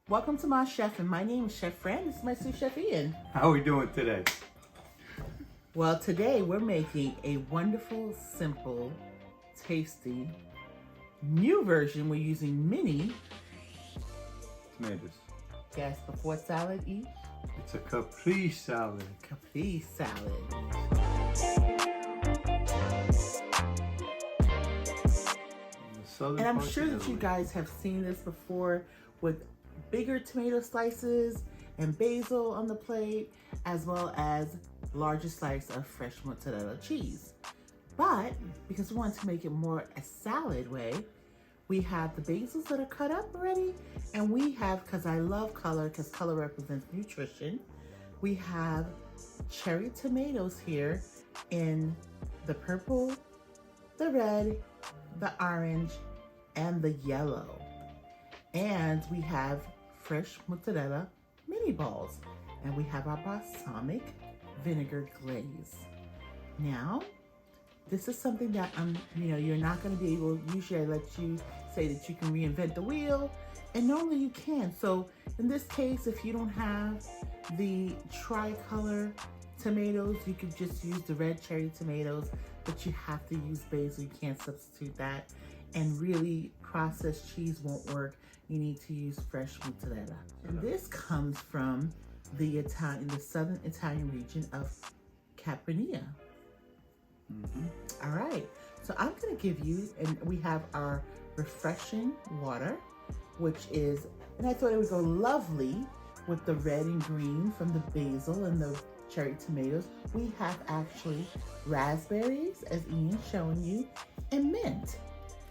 Welcome to my chef, and my name is Chef Fran. This is my sous chef Ian. How are we doing today? Well, today we're making a wonderful, simple, tasty, new version. We're using mini. Tomatoes. Guess before salad, eat. It's a Caprese salad. Caprese salad. And I'm sure that you guys have seen this before with bigger tomato slices and basil on the plate, as well as larger slice of fresh mozzarella cheese. But because we want to make it more a salad way, we have the basils that are cut up already, and we have, because I love color, because color represents nutrition, we have cherry tomatoes here in the purple, the red, the orange, and the yellow. And we have fresh mozzarella mini balls, and we have our balsamic vinegar glaze. Now, this is something that you're not going to be able. Usually, I let you say that you can reinvent the wheel, and normally you can. So, in this case, if you don't have the tricolor tomatoes, you could just use the red cherry tomatoes, but you have to use basil. You can't substitute that. And really, processed cheese won't work. You need to use fresh mozzarella. And this comes from the southern Italian region of Capri. All right, so I'm gonna give you, and we have our refreshing water, which is, and I thought it would go lovely with the red and green from the basil and the cherry tomatoes. We have actually raspberries, as Ian's showing you, and mint.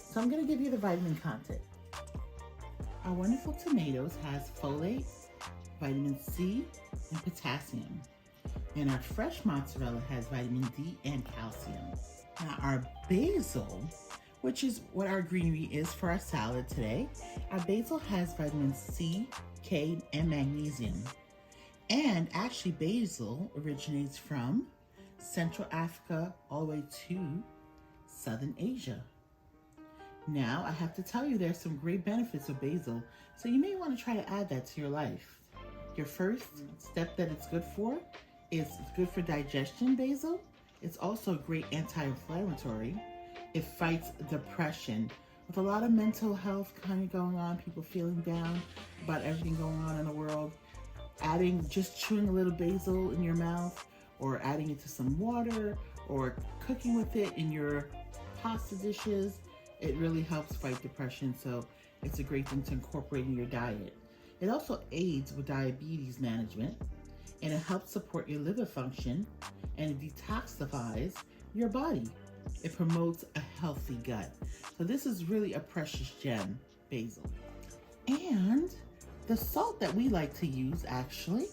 So I'm gonna give you the vitamin content. Our wonderful tomatoes has folate, vitamin C, and potassium. And our fresh mozzarella has vitamin D and calcium. Now our basil, which is what our greenery is for our salad today, our basil has vitamin C, K, and magnesium. And actually basil originates from Central Africa all the way to Southern Asia. Now, I have to tell you there's some great benefits of basil, so you may want to try to add that to your life. Your first step that it's good for is it's good for digestion, basil. It's also a great anti-inflammatory. It fights depression. With a lot of mental health kind of going on, people feeling down about everything going on in the world, just chewing a little basil in your mouth, or adding it to some water, or cooking with it in your pasta dishes, it really helps fight depression, so it's a great thing to incorporate in your diet. It also aids with diabetes management, and it helps support your liver function, and it detoxifies your body. It promotes a healthy gut. So this is really a precious gem, basil. And the salt that we like to use actually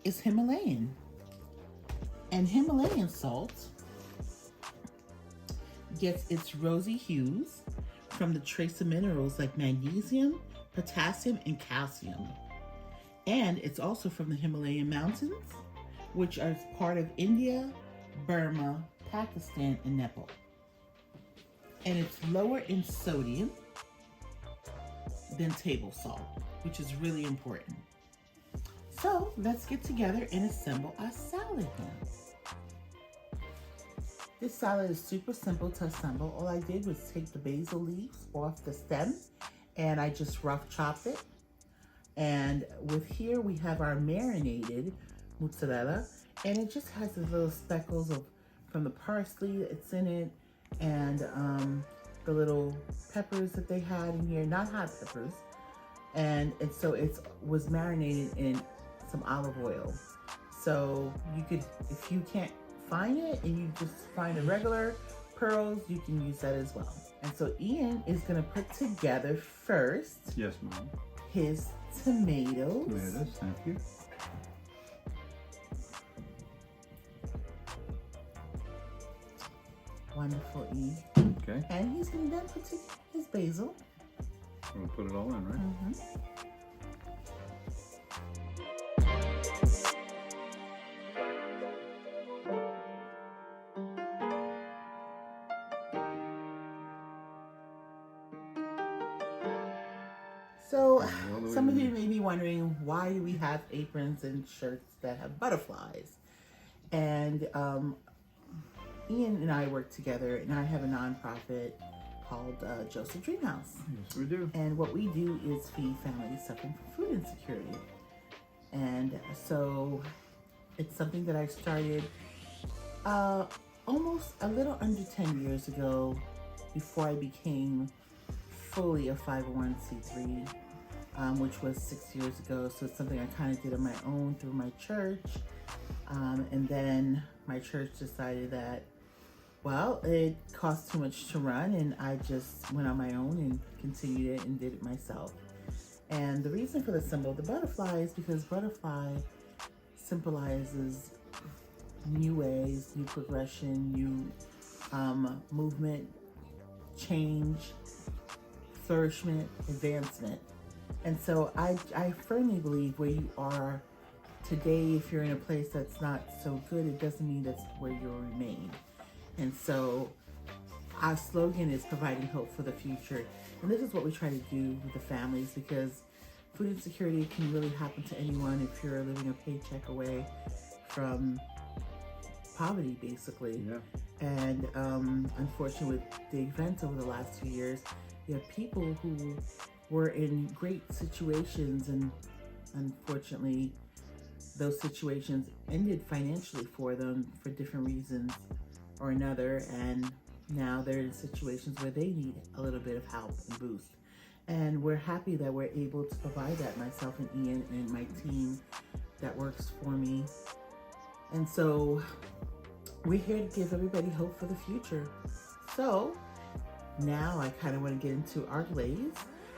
is Himalayan. And Himalayan salt gets its rosy hues from the trace minerals like magnesium, potassium, and calcium. And it's also from the Himalayan mountains, which are part of India, Burma, Pakistan, and Nepal. And it's lower in sodium than table salt, which is really important. So let's get together and assemble our salad now. This salad is super simple to assemble. All I did was take the basil leaves off the stem, and I just rough chopped it. And with here we have our marinated mozzarella, and it just has these little speckles from the parsley that's in it, and the little peppers that they had in here, not hot peppers. And so it was marinated in some olive oil. So you could, if you can't find it and you just find a regular pearls, you can use that as well. And so Ian is gonna put together first. Yes, Mom. His tomatoes. Tomatoes, thank you. Wonderful, E. Okay. And he's gonna then put his basil. We'll put it all in, right? Mm-hmm. So some of you may be wondering, why do we have aprons and shirts that have butterflies? And Ian and I work together, and I have a nonprofit called Joseph Dream House. Yes, we do. And what we do is feed families suffering from food insecurity. And so it's something that I started almost a little under 10 years ago, before I became fully a 501c3, which was 6 years ago. So it's something I kind of did on my own through my church. And then my church decided that, well, it cost too much to run, and I just went on my own and continued it and did it myself. And the reason for the symbol of the butterfly is because butterfly symbolizes new ways, new progression, new movement, change, flourishment, advancement. And so I firmly believe where you are today, if you're in a place that's not so good, it doesn't mean that's where you'll remain. And so our slogan is providing hope for the future. And this is what we try to do with the families, because food insecurity can really happen to anyone if you're living a paycheck away from poverty, basically. Yeah. And unfortunately, with the events over the last few years, you have people who were in great situations, and unfortunately, those situations ended financially for them for different reasons or another, and now they're in situations where they need a little bit of help and boost. And we're happy that we're able to provide that, myself and Ian and my team that works for me. And so we're here to give everybody hope for the future. So now I kind of want to get into our glaze.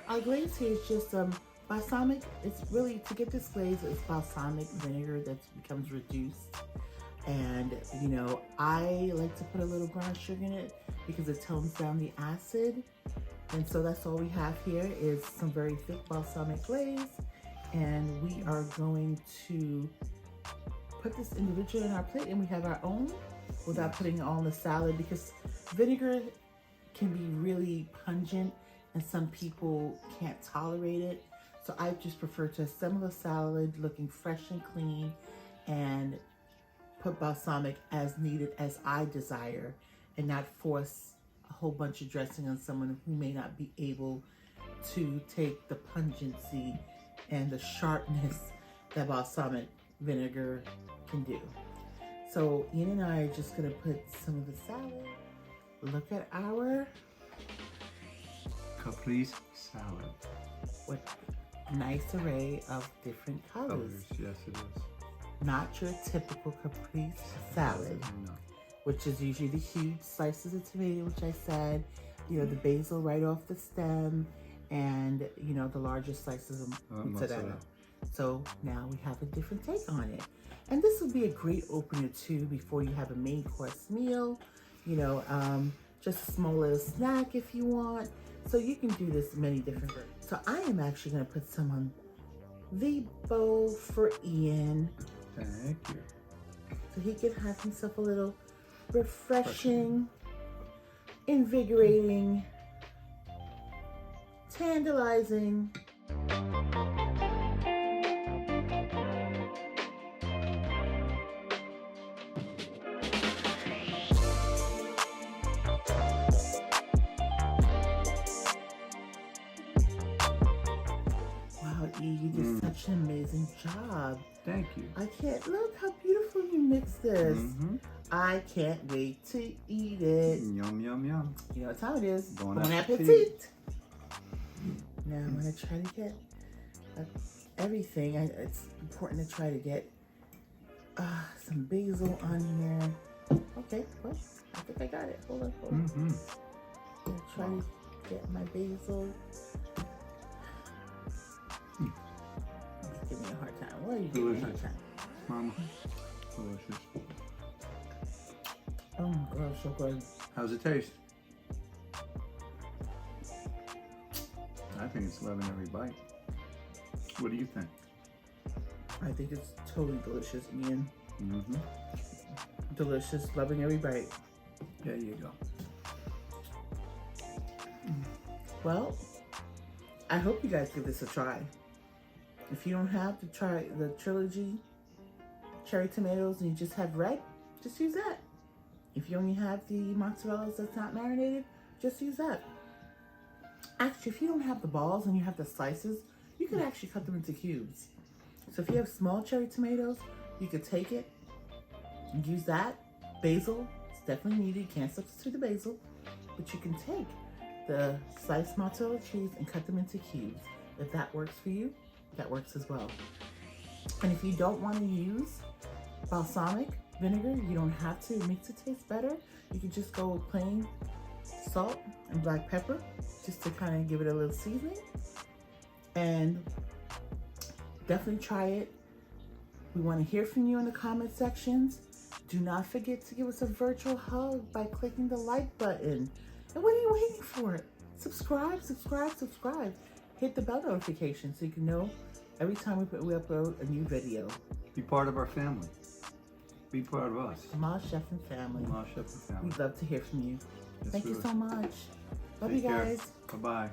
Our glaze here is just balsamic. It's really, to get this glaze, it's balsamic vinegar that becomes reduced. And, you know, I like to put a little brown sugar in it because it tones down the acid. And so that's all we have here is some very thick balsamic glaze. And we are going to put this individually on our plate, and we have our own without putting it all in the salad, because vinegar can be really pungent and some people can't tolerate it. So I just prefer to assemble a salad looking fresh and clean and put balsamic as needed, as I desire, and not force a whole bunch of dressing on someone who may not be able to take the pungency and the sharpness that balsamic vinegar can do. So Ian and I are just gonna put some of the salad. Look at our Caprese salad. with nice array of different colors. Yes, it is. Not your typical Caprese salad, No. which is usually the huge slices of tomato, which I said, you know, the basil right off the stem, and, you know, the larger slices of mozzarella. So now we have a different take on it. And this would be a great opener too before you have a main course meal, you know, just a small little snack if you want. So you can do this many different ways. So I am actually gonna put some on the bowl for Ian, Thank you. so he can have himself a little refreshing, invigorating, tantalizing. Wow, E, you did such an amazing job. Thank you. I can't, look how beautiful you mixed this. Mm-hmm. I can't wait to eat it. Yum, yum, yum. You know what time it is. Bon Bon appetit. appetit. Now I'm gonna try to get everything. It's important to try to get some basil on here. Okay, well, I think I got it. Hold on. Mm-hmm. I'm gonna try to get my basil. Give me a hard time. Why are you giving me a hard time? Mama. Delicious. Oh my God, so good. How's it taste? I think it's loving every bite. What do you think? I think it's totally delicious, Ian. Mm-hmm. Delicious, loving every bite. There you go. Well, I hope you guys give this a try. If you don't have the trilogy cherry tomatoes and you just have red, just use that. If you only have the mozzarella that's not marinated, just use that. Actually, if you don't have the balls and you have the slices, you could actually cut them into cubes. So if you have small cherry tomatoes, you could take it and use that. Basil is definitely needed. You can't substitute the basil, but you can take the sliced mozzarella cheese and cut them into cubes. If that works for you, that works as well. And if you don't want to use balsamic vinegar, you don't have to. It makes it taste better. You can just go with plain salt and black pepper just to kind of give it a little seasoning. And definitely try it. We want to hear from you in the comment sections. Do not forget to give us a virtual hug by clicking the like button. And what are you waiting for? Subscribe, subscribe, subscribe. Hit the bell notification so you can know every time we upload a new video. Be part of our family. Be part of us. Ma Chef and family. Ma Chef and family. We'd love to hear from you. Yes, Thank we you would. so much. Love Take you care. guys. Bye-bye.